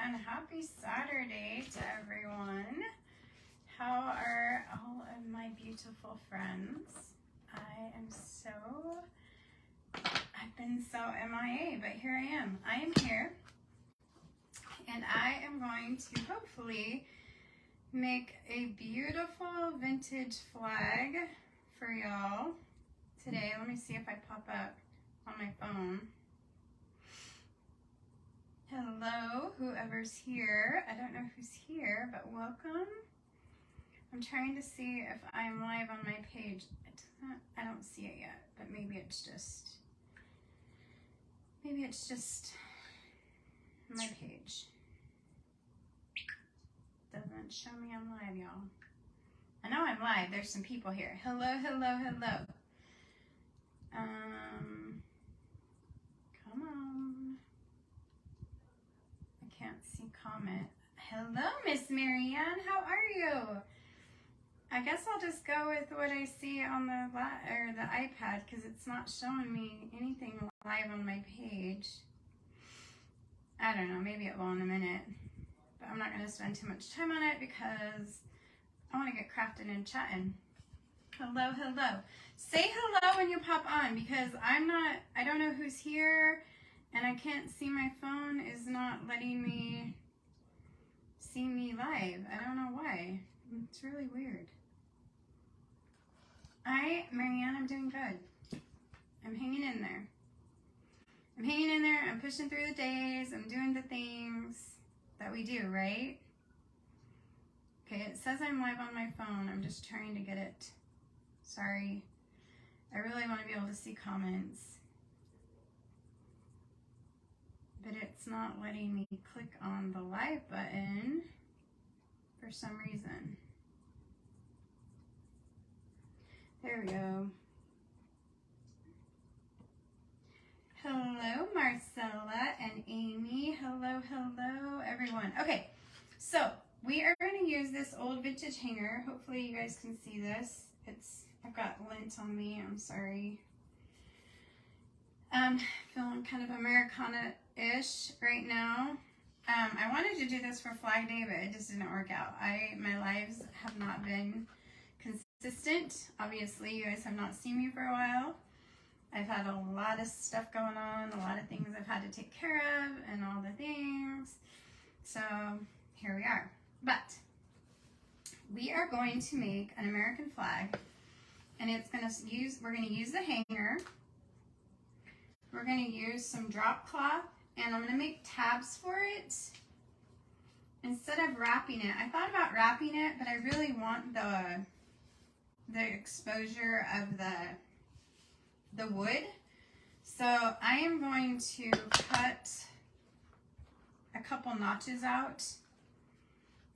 and happy Saturday to everyone. How are all of my beautiful friends? I've been so MIA, but here I am. I am here, and I am going to hopefully make a beautiful vintage flag for y'all today. Let me see if I pop up on my phone. Hello, whoever's here. I don't know who's here, but welcome. I'm trying to see if I'm live on my page. I don't see it yet, but maybe it's just my page. Doesn't show me I'm live, y'all. I know I'm live. There's some people here. Hello, hello, hello. Come on. I can't see comment. Hello, Miss Marianne. How are you? I guess I'll just go with what I see on the iPad because it's not showing me anything live on my page. I don't know. Maybe it will in a minute. But I'm not going to spend too much time on it because I want to get crafting and chatting. Hello, hello. Say hello when you pop on because I don't know who's here and I can't see, my phone is not letting me see me live. I don't know why. It's really weird. Marianne, I'm doing good. I'm hanging in there. I'm pushing through the days. I'm doing the things that we do, right? Okay, it says I'm live on my phone. I'm just trying to get it. Sorry. I really want to be able to see comments. But it's not letting me click on the live button for some reason. There we go. Hello, Marcella and Amy. Hello, hello, everyone. Okay, so we are going to use this old vintage hanger. Hopefully you guys can see this. I've got lint on me. I'm sorry. Feeling kind of Americana-ish right now. I wanted to do this for Flag Day, but it just didn't work out. My lives have not been consistent. Obviously, you guys have not seen me for a while. I've had a lot of stuff going on, a lot of things I've had to take care of, and all the things. So here we are. But we are going to make an American flag, and we're going to use the hanger. We're going to use some drop cloth, and I'm going to make tabs for it instead of wrapping it. I thought about wrapping it, but I really want the exposure of the wood. So I am going to cut a couple notches out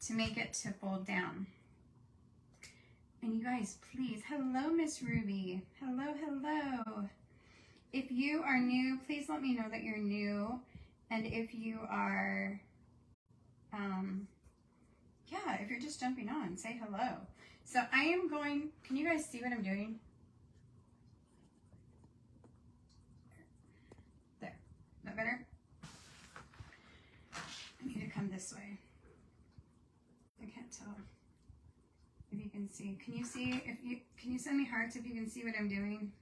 to make it to fold down. And you guys, please, hello, Miss Ruby. Hello, hello. If you are new, please let me know that you're new. And if you are, if you're just jumping on, say hello. So I am going, can you guys see what I'm doing? There, is that better? I need to come this way. I can't tell if you can see. Can you send me hearts if you can see what I'm doing?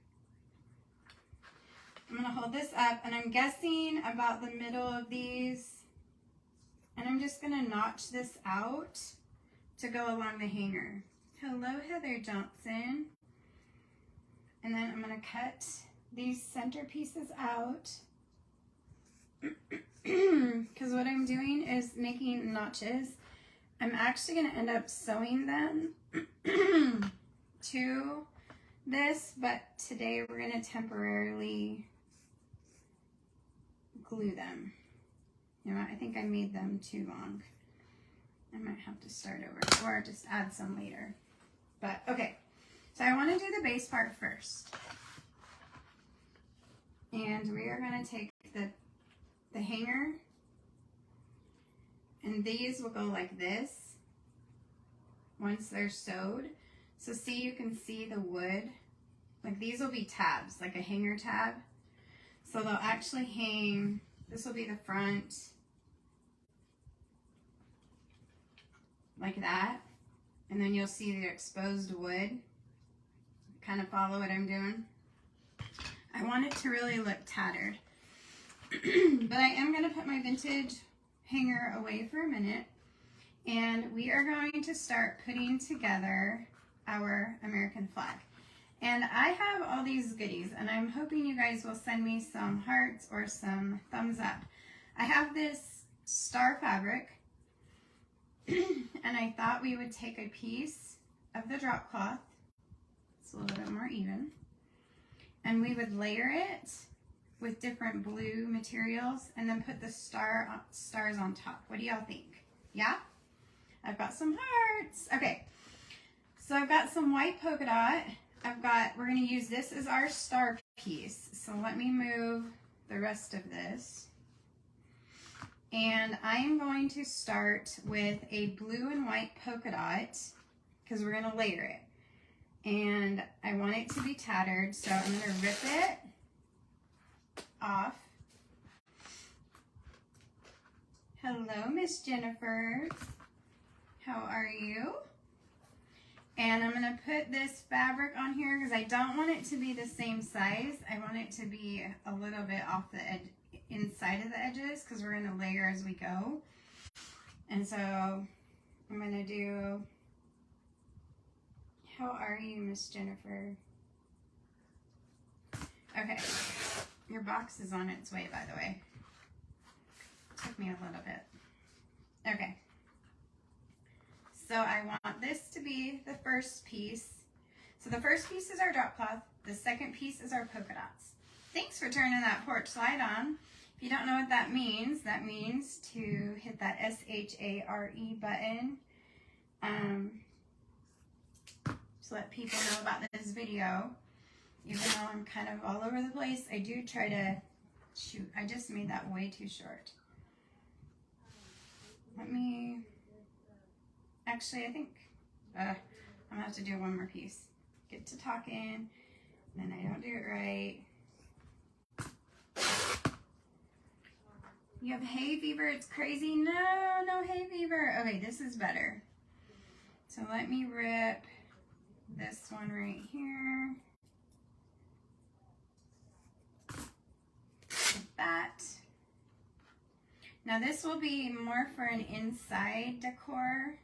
I'm gonna hold this up and I'm guessing about the middle of these, and I'm just gonna notch this out to go along the hanger. Hello, Heather Johnson. And then I'm gonna cut these center pieces out because what I'm doing is making notches. I'm actually gonna end up sewing them to this, but today we're gonna temporarily glue them. You know, I think I made them too long. I might have to start over or just add some later. But okay, so I want to do the base part first. And we are going to take the hanger, and these will go like this once they're sewed. So see, you can see the wood. Like these will be tabs, like a hanger tab. So they'll actually hang, this will be the front, like that. And then you'll see the exposed wood. Kind of follow what I'm doing. I want it to really look tattered. But I am going to put my vintage hanger away for a minute. And we are going to start putting together our American flag. And I have all these goodies, and I'm hoping you guys will send me some hearts or some thumbs up. I have this star fabric, and I thought we would take a piece of the drop cloth. It's a little bit more even. And we would layer it with different blue materials and then put the stars on top. What do y'all think? Yeah? I've got some hearts. Okay, so I've got some white polka dot. We're going to use this as our star piece. So let me move the rest of this. And I am going to start with a blue and white polka dot because we're going to layer it. And I want it to be tattered, so I'm going to rip it off. Hello, Miss Jennifer. How are you? And I'm going to put this fabric on here because I don't want it to be the same size. I want it to be a little bit off the edge, inside of the edges, because we're going to layer as we go. And so I'm going to do, how are you, Miss Jennifer? Okay, your box is on its way, by the way. Took me a little bit. Okay. So I want this to be the first piece. So the first piece is our drop cloth. The second piece is our polka dots. Thanks for turning that porch light on. If you don't know what that means to hit that S-H-A-R-E button to let people know about this video. Even though I'm kind of all over the place, I do try to shoot. I just made that way too short. Actually, I think I'm gonna have to do one more piece. Get to talking, then I don't do it right. You have hay fever, it's crazy. No hay fever. Okay, this is better. So let me rip this one right here. Like that. Now this will be more for an inside decor.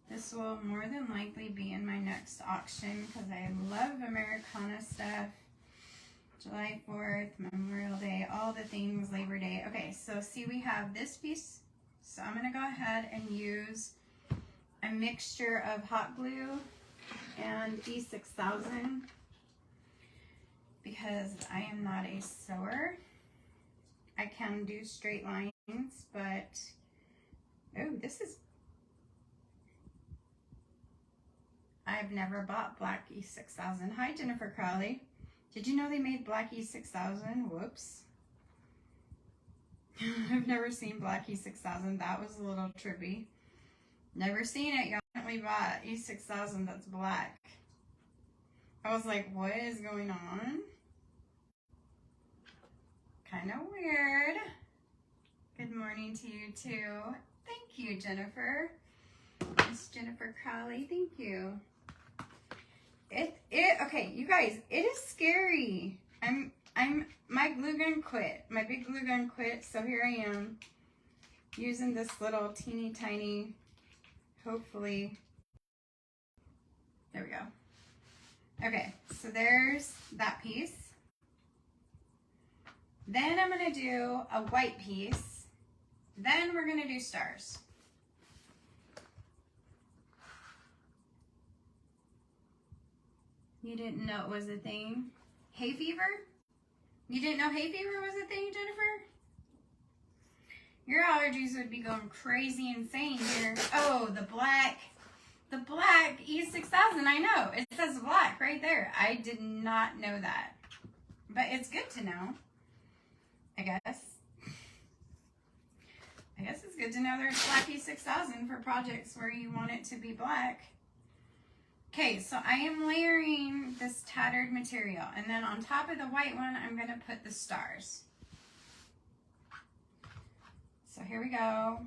This will more than likely be in my next auction because I love Americana stuff. July 4th, Memorial Day, all the things, Labor Day. Okay, so see we have this piece. So I'm going to go ahead and use a mixture of hot glue and E6000 because I am not a sewer. I can do straight lines, but oh, this is, I've never bought black E6000. Hi, Jennifer Crowley. Did you know they made black E6000? Whoops. I've never seen black E6000. That was a little trippy. Never seen it, y'all. We bought E6000 that's black. I was like, what is going on? Kind of weird. Good morning to you too. Thank you, Jennifer. Miss Jennifer Crowley, thank you. Okay, you guys, it is scary. My glue gun quit. My big glue gun quit, so here I am using this little teeny tiny, hopefully, there we go. Okay, so there's that piece. Then I'm gonna do a white piece. Then we're gonna do stars. You didn't know it was a thing? Hay fever? You didn't know hay fever was a thing, Jennifer? Your allergies would be going crazy insane here. Oh, the black E6000, I know. It says black right there. I did not know that. But it's good to know, I guess. I guess it's good to know there's black E6000 for projects where you want it to be black. Okay, so I am layering this tattered material, and then on top of the white one, I'm going to put the stars. So here we go.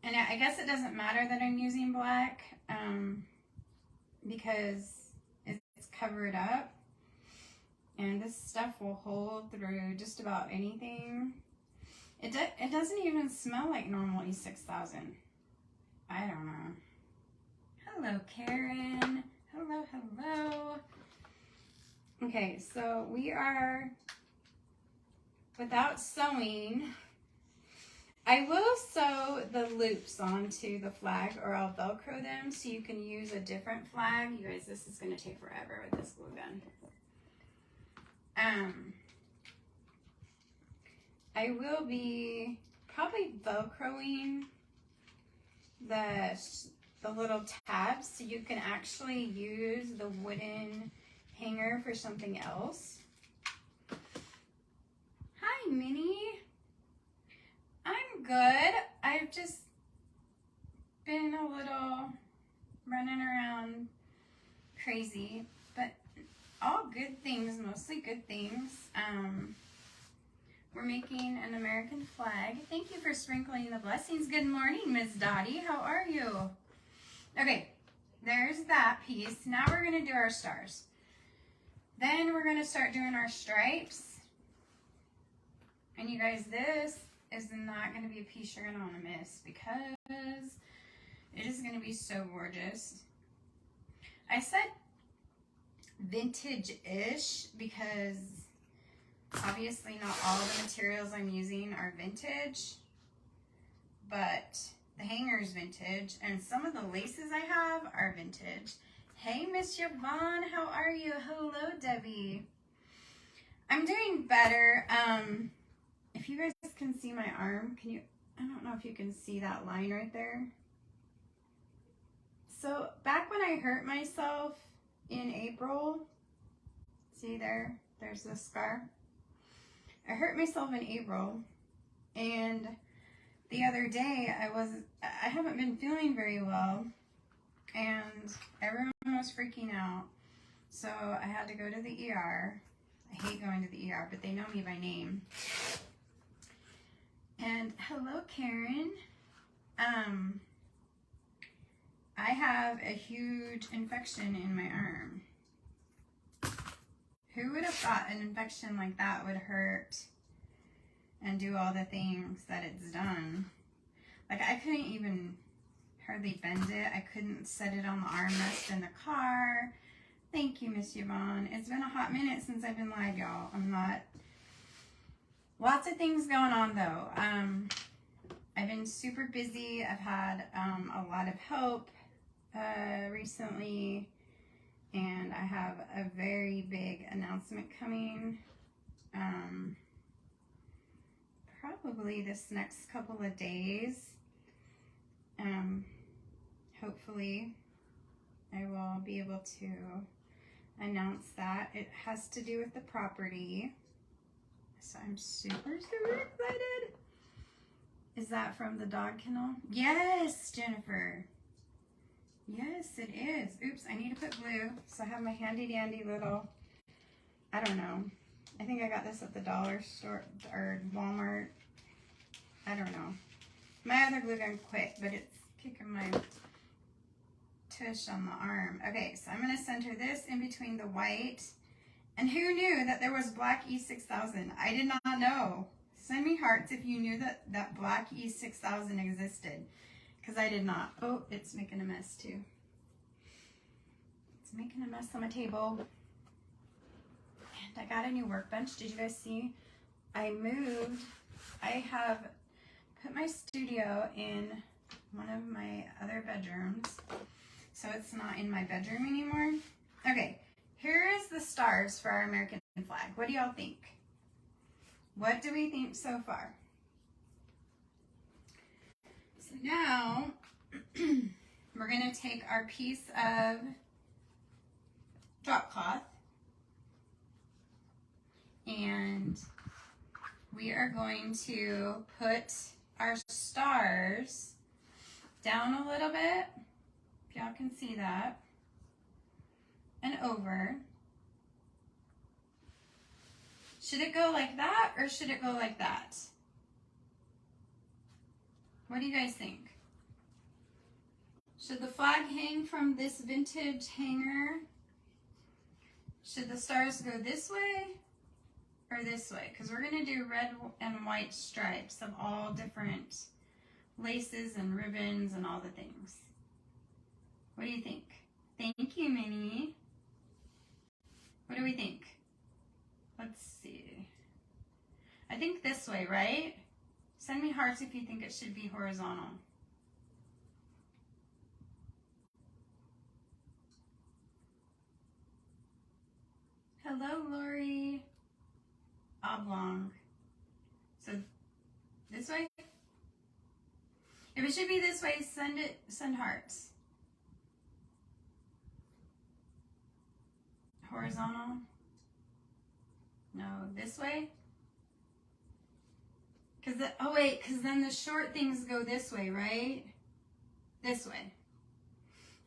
And I guess it doesn't matter that I'm using black because it's covered up. And this stuff will hold through just about anything. It doesn't even smell like normal E6000. I don't know. Hello, Karen. Hello, hello. Okay, so we are without sewing. I will sew the loops onto the flag, or I'll Velcro them so you can use a different flag. You guys, this is going to take forever with this glue gun. I will be probably Velcroing the little tabs so you can actually use the wooden hanger for something else. Hi, Minnie. I'm good. I've just been a little running around crazy, but all good things, mostly good things. We're making an American flag. Thank you for sprinkling the blessings. Good morning, Miss Dottie. How are you? Okay, there's that piece. Now we're going to do our stars. Then we're going to start doing our stripes. And you guys, this is not going to be a piece you're going to want to miss because it is going to be so gorgeous. I said vintage-ish because obviously not all the materials I'm using are vintage, but the hanger is vintage and some of the laces I have are vintage. Hey, Miss Yvonne, how are you? Hello, Debbie. I'm doing better. If you guys can see my arm, can you, I don't know if you can see that line right there. So back when I hurt myself in April, see there's the scar. I hurt myself in April, and the other day I haven't been feeling very well, and everyone was freaking out. So I had to go to the ER. I hate going to the ER, but they know me by name. And hello, Karen. I have a huge infection in my arm. Who would have thought an infection like that would hurt and do all the things that it's done? Like, I couldn't even hardly bend it. I couldn't set it on the armrest in the car. Thank you, Miss Yvonne. It's been a hot minute since I've been live, y'all. Lots of things going on, though. I've been super busy. I've had a lot of help recently. And I have a very big announcement coming, probably this next couple of days. Hopefully I will be able to announce that. It has to do with the property. So I'm super excited. Is that from the dog kennel? Yes, Jennifer. Yes, it is. Oops, I need to put glue. So I have my handy dandy little, I don't know. I think I got this at the dollar store or Walmart. I don't know. My other glue gun quit, but it's kicking my tush on the arm. Okay, so I'm going to center this in between the white. And who knew that there was black E6000? I did not know. Send me hearts if you knew that black E6000 existed. Because I did not. Oh, it's making a mess too. It's making a mess on my table. And I got a new workbench. Did you guys see? I moved. I have put my studio in one of my other bedrooms. So it's not in my bedroom anymore. Okay, here is the stars for our American flag. What do y'all think? What do we think so far? So now we're going to take our piece of drop cloth and we are going to put our stars down a little bit, if y'all can see that, and over. Should it go like that or should it go like that? What do you guys think? Should the flag hang from this vintage hanger? Should the stars go this way or this way? Because we're going to do red and white stripes of all different laces and ribbons and all the things. What do you think? Thank you, Minnie. What do we think? Let's see. I think this way, right? Send me hearts if you think it should be horizontal. Hello, Lori. Oblong. So this way? If it should be this way, send hearts. Horizontal? No, this way? Because then the short things go this way, right? This way.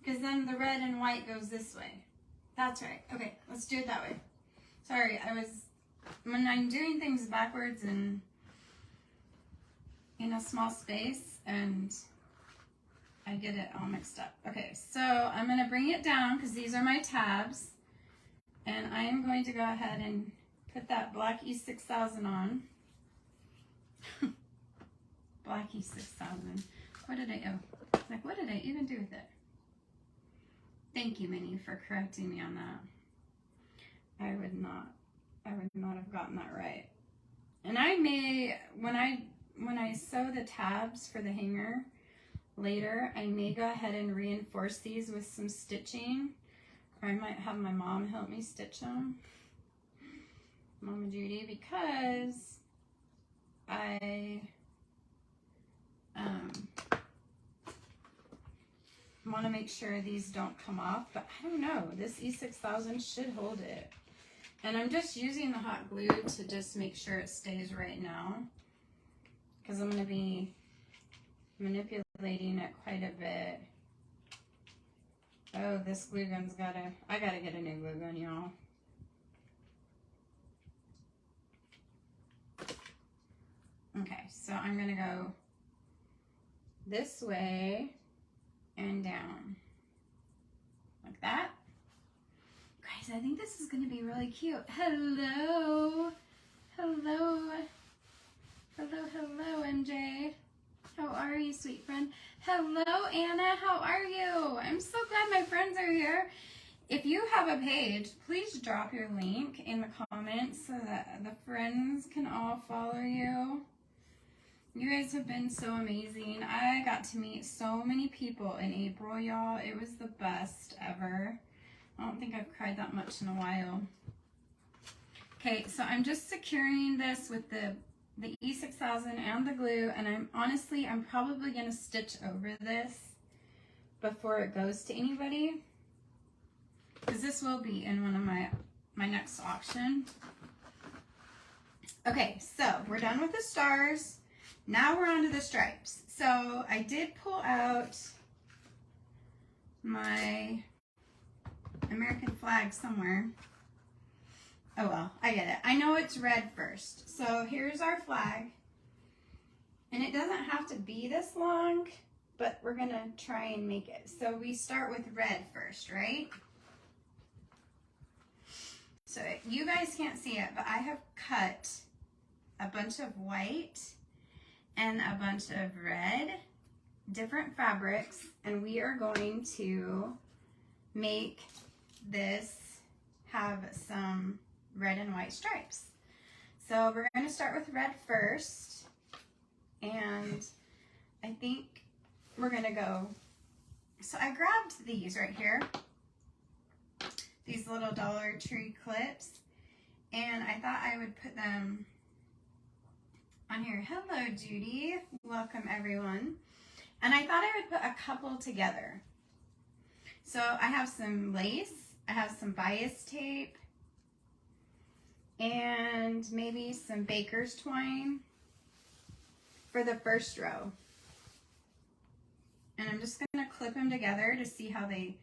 Because then the red and white goes this way. That's right. Okay, let's do it that way. Sorry, when I'm doing things backwards and in a small space, and I get it all mixed up. Okay, so I'm going to bring it down because these are my tabs. And I am going to go ahead and put that Black E6000 on. Black E6000. What did I even do with it? Thank you, Minnie, for correcting me on that. I would not have gotten that right. And I may, when I sew the tabs for the hanger later, I may go ahead and reinforce these with some stitching. Or I might have my mom help me stitch them. Mama Judy, because I want to make sure these don't come off, but I don't know. This E6000 should hold it. And I'm just using the hot glue to just make sure it stays right now, because I'm going to be manipulating it quite a bit. Oh, this glue gun's I gotta get a new glue gun, y'all. Okay, so I'm gonna go this way and down. Like that. Guys, I think this is gonna be really cute. Hello. Hello. Hello, hello, MJ. How are you, sweet friend? Hello, Anna. How are you? I'm so glad my friends are here. If you have a page, please drop your link in the comments so that the friends can all follow you. You guys have been so amazing. I got to meet so many people in April, y'all. It was the best ever. I don't think I've cried that much in a while. Okay, so I'm just securing this with the E6000 and the glue, and I'm probably going to stitch over this before it goes to anybody, because this will be in one of my next auction. Okay, so we're done with the stars. Now we're on to the stripes. So I did pull out my American flag somewhere. Oh well, I get it. I know it's red first. So here's our flag. And it doesn't have to be this long, but we're gonna try and make it. So we start with red first, right? So you guys can't see it, but I have cut a bunch of white and a bunch of red, different fabrics, and we are going to make this have some red and white stripes. So we're going to start with red first, and I think we're going to go, so I grabbed these right here, these little Dollar Tree clips, and I thought I would put them on here. Hello, Judy. Welcome, everyone. And I thought I would put a couple together. So I have some lace, I have some bias tape, and maybe some baker's twine for the first row. And I'm just going to clip them together to see how they,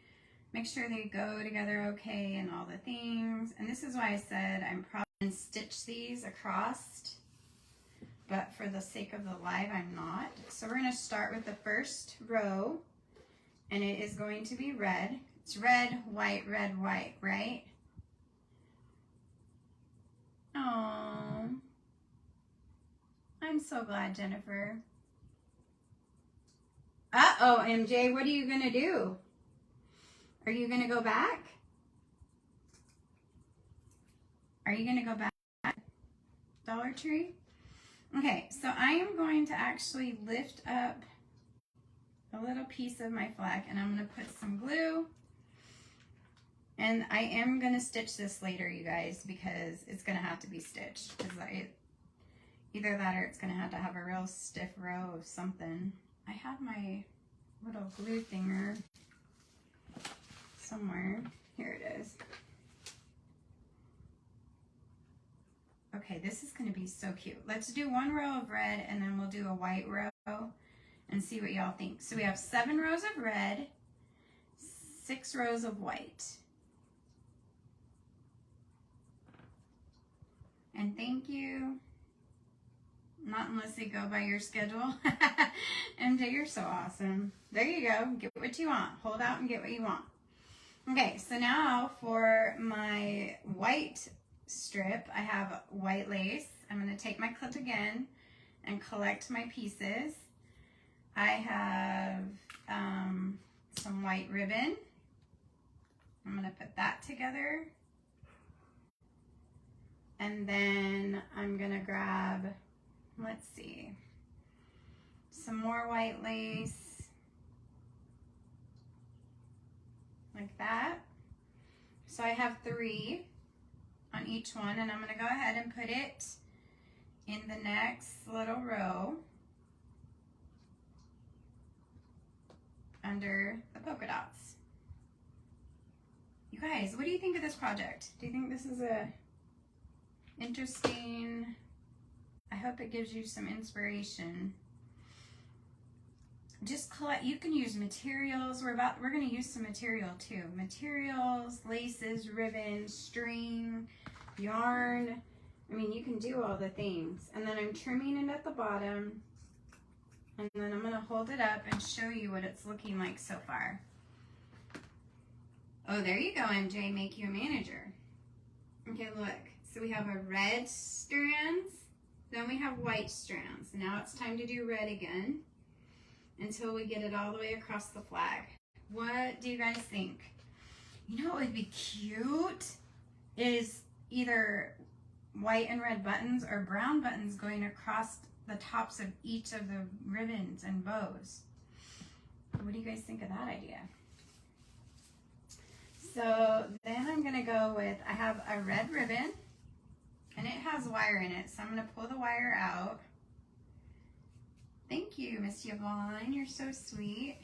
make sure they go together okay and all the things. And this is why I said I'm probably going to stitch these across, but for the sake of the live, I'm not. So we're going to start with the first row, And it is going to be red. It's red, white, right? Oh, I'm so glad, Jennifer. Uh-oh, MJ, what are you going to do? Are you going to go back? Are you going to go back? Dollar Tree? Okay, so I am going to actually lift up a little piece of my flag, and I'm going to put some glue. And I am going to stitch this later, you guys, because it's going to have to be stitched. Either that or it's going to have a real stiff row of something. I have my little glue thinger somewhere. Here it is. Okay, this is going to be so cute. Let's do one row of red, and then we'll do a white row and see what y'all think. So we have 7 rows of red, 6 rows of white. And thank you. Not unless they go by your schedule. MJ, you're so awesome. There you go. Get what you want. Hold out and get what you want. Okay, so now for my white strip, I have white lace. I'm going to take my clip again and collect my pieces. I have some white ribbon. I'm going to put that together. And then I'm going to grab, let's see, some more white lace, like that. So I have 3 on each one, and I'm going to go ahead and put it in the next little row under the polka dots. You guys, what do you think of this project? Do you think this is a interesting? I hope it gives you some inspiration. Just collect. You can use materials. We're going to use some material too. Materials, laces, ribbon, string, yarn. I mean, you can do all the things. And then I'm trimming it at the bottom. And then I'm going to hold it up and show you what it's looking like so far. Oh, there you go, MJ. Make you a manager. Okay, look. So we have a red strands. Then we have white strands. Now it's time to do red again until we get it all the way across the flag. What do you guys think? You know what would be cute is either white and red buttons or brown buttons going across the tops of each of the ribbons and bows. What do you guys think of that idea? So then I'm going to go with, I have a red ribbon and it has wire in it. So I'm going to pull the wire out. Thank you, Miss Yvonne. You're so sweet.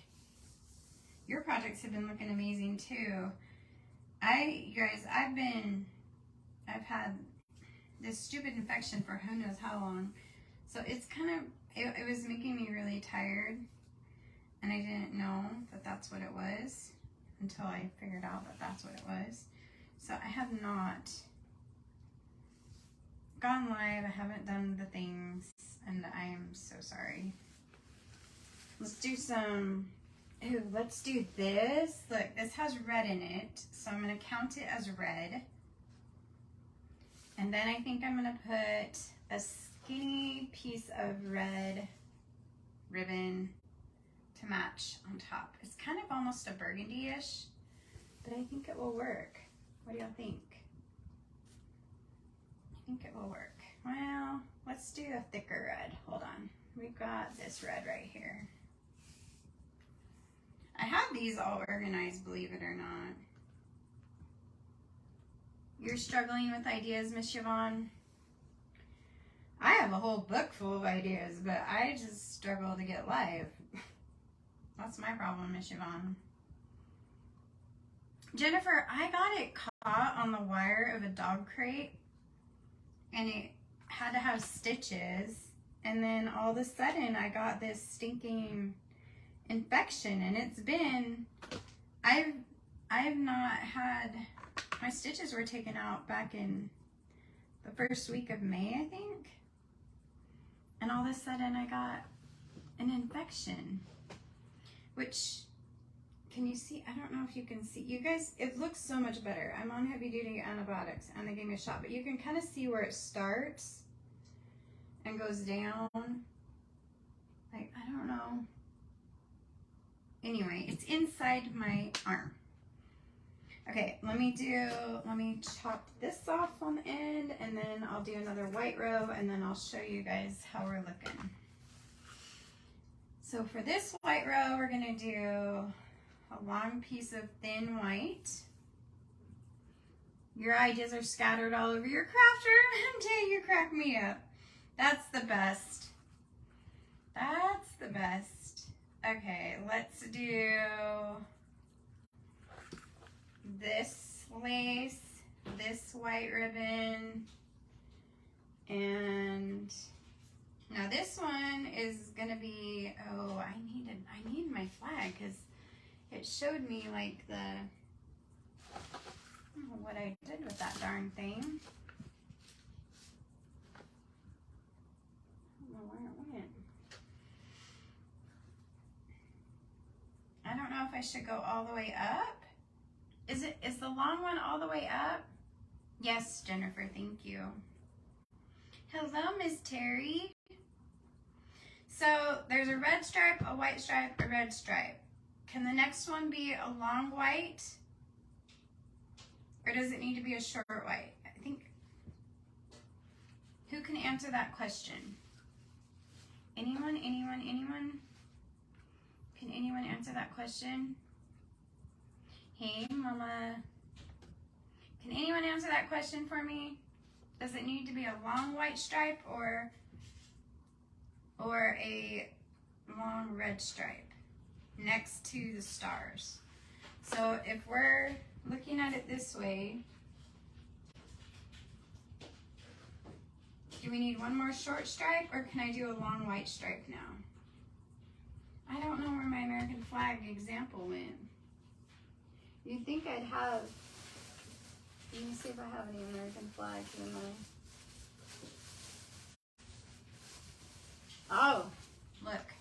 Your projects have been looking amazing too. You guys, I've had this stupid infection for who knows how long. So it's kind of, it was making me really tired. And I didn't know that that's what it was until I figured out that that's what it was. So I have not gone live. I haven't done the things, and I am so sorry. Let's do some, let's do this. Look, this has red in it, so I'm going to count it as red. And then I think I'm going to put a skinny piece of red ribbon to match on top. It's kind of almost a burgundy-ish, but I think it will work. What do y'all think? I think it will work. Well, let's do a thicker red. Hold on. We've got this red right here. I have these all organized, believe it or not. You're struggling with ideas, Miss Yvonne? I have a whole book full of ideas, but I just struggle to get live. That's my problem, Miss Yvonne. Jennifer, I got it caught on the wire of a dog crate, and it had to have stitches, and then all of a sudden I got this stinking infection, and it's been, I've not had, my stitches were taken out back in the first week of May, I think, and all of a sudden I got an infection, which Can you see? I don't know if you can see. You guys, it looks so much better. I'm on heavy duty antibiotics and they gave me a shot, but you can kind of see where it starts and goes down. Like, I don't know. Anyway, it's inside my arm. Okay, let me chop this off on the end, and then I'll do another white row, and then I'll show you guys how we're looking. So for this white row, we're gonna do a long piece of thin white. Your ideas are scattered all over your craft room. Jay, you crack me up. That's the best. That's the best. Okay, let's do this lace, this white ribbon, and now this one is gonna be, oh, I need my flag because it showed me like the, I don't know what I did with that darn thing. I don't know where it went. I don't know if I should go all the way up. Is the long one all the way up? Yes, Jennifer, thank you. Hello, Miss Terry. So there's a red stripe, a white stripe, a red stripe. Can the next one be a long white? Or does it need to be a short white? I think, who can answer that question? Anyone? Can anyone answer that question? Hey, Mama. Can anyone answer that question for me? Does it need to be a long white stripe or a long red stripe next to the stars? So if we're looking at it this way, do we need one more short stripe or can I do a long white stripe now? I don't know where my American flag example went. You'd think I'd have, let me see if I have any American flags in my, oh, look.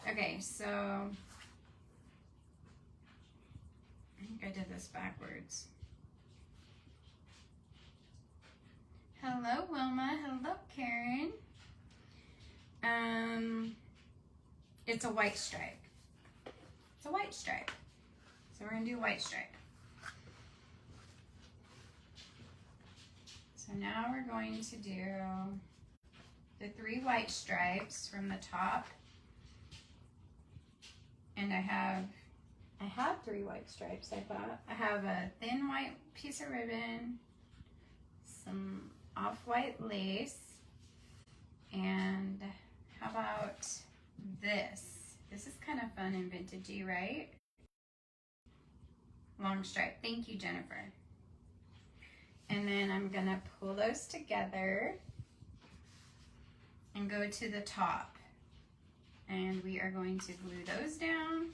Okay, so, I think I did this backwards. Hello, Wilma. Hello, Karen. It's a white stripe. It's a white stripe. So we're gonna do white stripe. So now we're going to do the 3 white stripes from the top. And I have 3 white stripes, I thought. I have a thin white piece of ribbon, some off-white lace, and how about this? This is kind of fun and vintagey, right? Long stripe. Thank you, Jennifer. And then I'm gonna pull those together and go to the top. And we are going to glue those down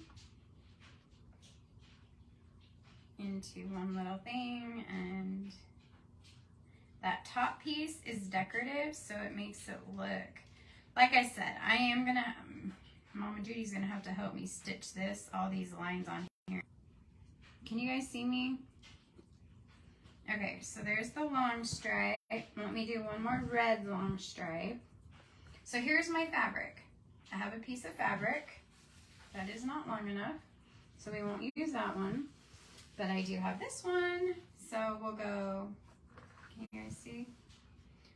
into one little thing, and that top piece is decorative, so it makes it look, like I said, I am gonna, Mama Judy's gonna have to help me stitch this, all these lines on here. Can you guys see me? Okay, so there's the long stripe. Let me do one more red long stripe. So here's my fabric. I have a piece of fabric that is not long enough, so we won't use that one, but I do have this one. So we'll go, can you guys see?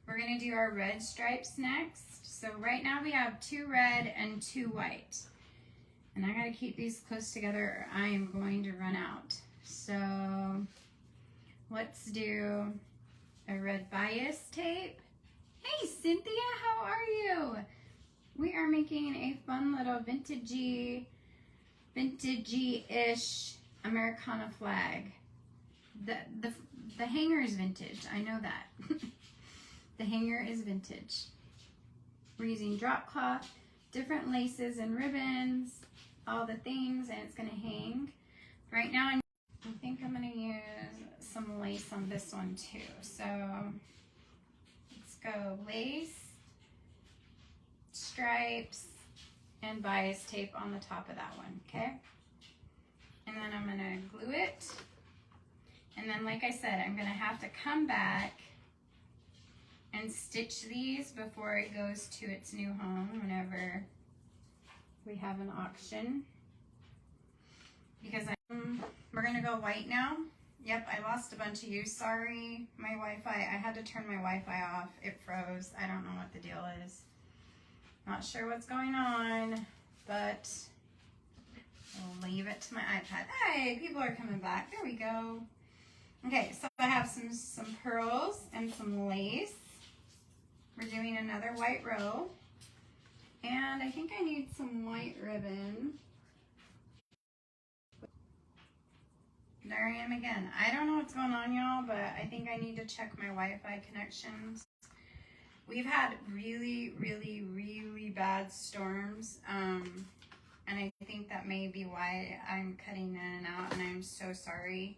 We're gonna do our red stripes next. So right now we have 2 red and 2 white. And I gotta keep these close together or I am going to run out. So let's do a red bias tape. Hey Cynthia, how are you? We are making a fun little vintagey-ish Americana flag. The hanger is vintage, I know that. The hanger is vintage. We're using drop cloth, different laces and ribbons, all the things, and it's gonna hang. Right now, I think I'm gonna use some lace on this one too. So let's go lace, stripes, and bias tape on the top of that one, okay? And then I'm gonna glue it. And then, like I said, I'm gonna have to come back and stitch these before it goes to its new home whenever we have an auction. Because we're gonna go white now. Yep, I lost a bunch of you. Sorry, my Wi-Fi, I had to turn my Wi-Fi off. It froze. I don't know what the deal is. Not sure what's going on, but we'll leave it to my iPad. Hey, people are coming back. There we go. Okay, so I have some pearls and some lace. We're doing another white row. And I think I need some white ribbon. There I am again. I don't know what's going on, y'all, but I think I need to check my Wi-Fi connections. We've had really, really, really bad storms, and I think that may be why I'm cutting in and out, and I'm so sorry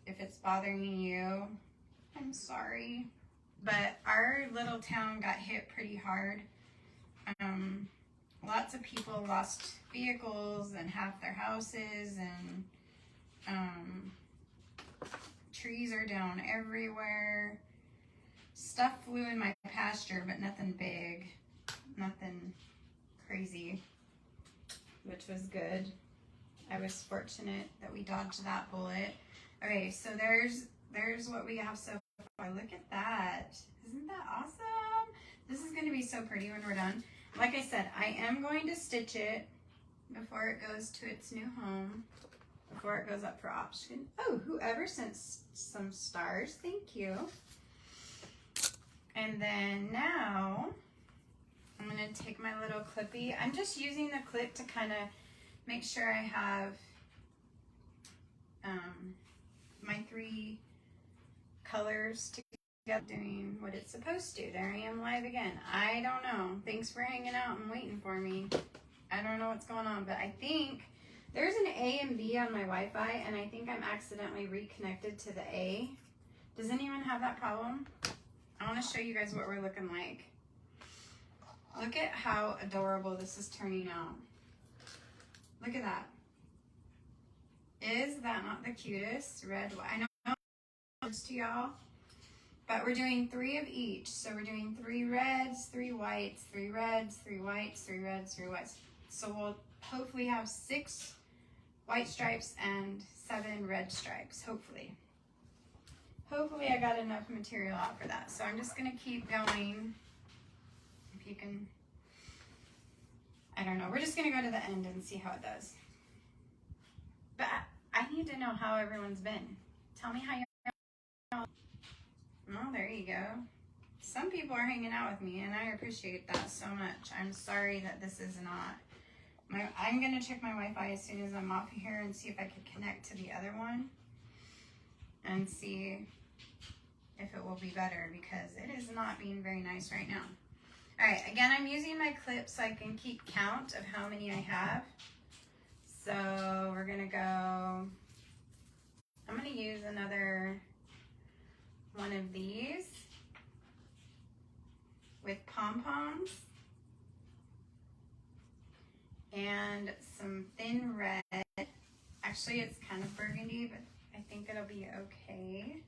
if it's bothering you. I'm sorry. But our little town got hit pretty hard. Lots of people lost vehicles and half their houses, and trees are down everywhere. Stuff flew in my pasture, but nothing big, nothing crazy, which was good. I was fortunate that we dodged that bullet. Okay, so there's what we have so far. Look at that. Isn't that awesome? This is going to be so pretty when we're done. Like I said, I am going to stitch it before it goes to its new home, before it goes up for option. Oh, whoever sent some stars, thank you. And then now I'm going to take my little clippy. I'm just using the clip to kind of make sure I have my 3 colors together, doing what it's supposed to. There I am live again. I don't know. Thanks for hanging out and waiting for me. I don't know what's going on, but I think there's an A and B on my Wi-Fi, and I think I'm accidentally reconnected to the A. Does anyone have that problem? I want to show you guys what we're looking like. Look at how adorable this is turning out. Look at that. Is that not the cutest red? I know it's to y'all, but we're doing 3 of each. So we're doing 3 reds, 3 whites, 3 reds, 3 whites, 3 reds, 3 whites. So we'll hopefully have 6 white stripes and 7 red stripes, hopefully. Hopefully I got enough material out for that. So I'm just gonna keep going. If you can, I don't know. We're just gonna go to the end and see how it does. But I need to know how everyone's been. Tell me how you're. Oh, there you go. Some people are hanging out with me, and I appreciate that so much. I'm sorry that this is not. I'm gonna check my Wi-Fi as soon as I'm off here and see if I could connect to the other one and see if it will be better, because it is not being very nice right now. All right, again, I'm using my clip so I can keep count of how many I have. So we're gonna go, I'm gonna use another one of these with pom-poms and some thin red. Actually, it's kind of burgundy, but I think it'll be okay.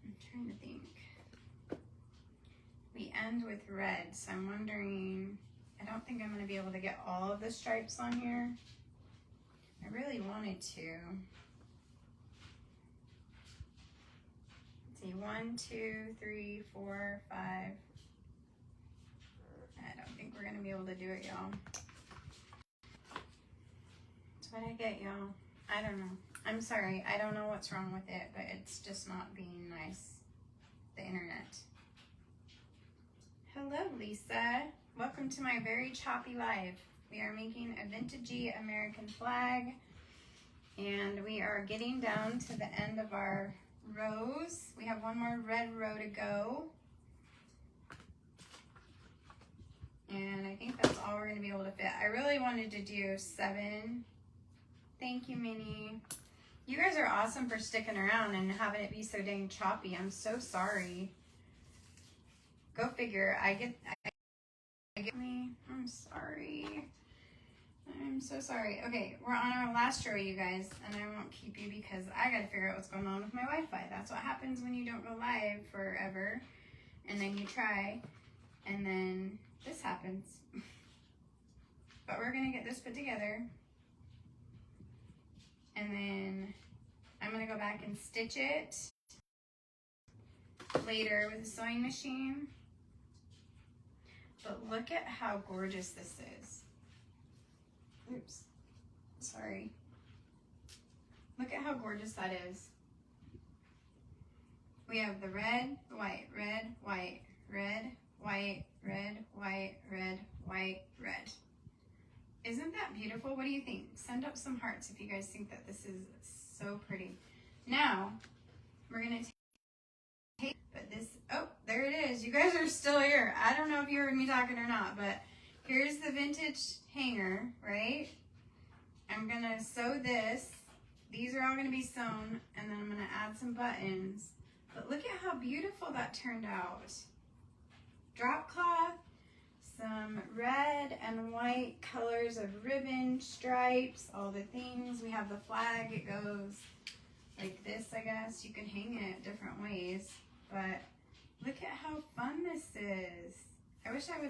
I'm trying to think. We end with red, so I'm wondering, I don't think I'm going to be able to get all of the stripes on here. I really wanted to. Let's see, 1, 2, 3, 4, 5. I don't think we're going to be able to do it, y'all. That's what I get, y'all. I don't know. I'm sorry. I don't know what's wrong with it, but it's just not being nice. The internet. Hello, Lisa. Welcome to my very choppy live. We are making a vintagey American flag, and we are getting down to the end of our rows. We have one more red row to go. And I think that's all we're going to be able to fit. I really wanted to do 7. Thank you, Minnie. You guys are awesome for sticking around and having it be so dang choppy. I'm so sorry. Go figure. I get me. I'm sorry. I'm so sorry. Okay, we're on our last row, you guys, and I won't keep you because I gotta figure out what's going on with my Wi-Fi. That's what happens when you don't go live forever, and then you try, and then this happens. But we're gonna get this put together, and then I'm gonna go back and stitch it later with a sewing machine. But look at how gorgeous this is. Oops, sorry. Look at how gorgeous that is. We have the red, white, red, white, red, white, red, white, red, white, red. Isn't that beautiful? What do you think? Send up some hearts if you guys think that this is so pretty. Now, we're gonna take, but this, oh, there it is. You guys are still here. I don't know if you heard me talking or not, but here's the vintage hanger, right? I'm gonna sew this. These are all gonna be sewn, and then I'm gonna add some buttons. But look at how beautiful that turned out. Drop cloth, some red and white colors of ribbon, stripes, all the things. We have the flag. It goes like this, I guess. You can hang it different ways, but look at how fun this is. I wish I would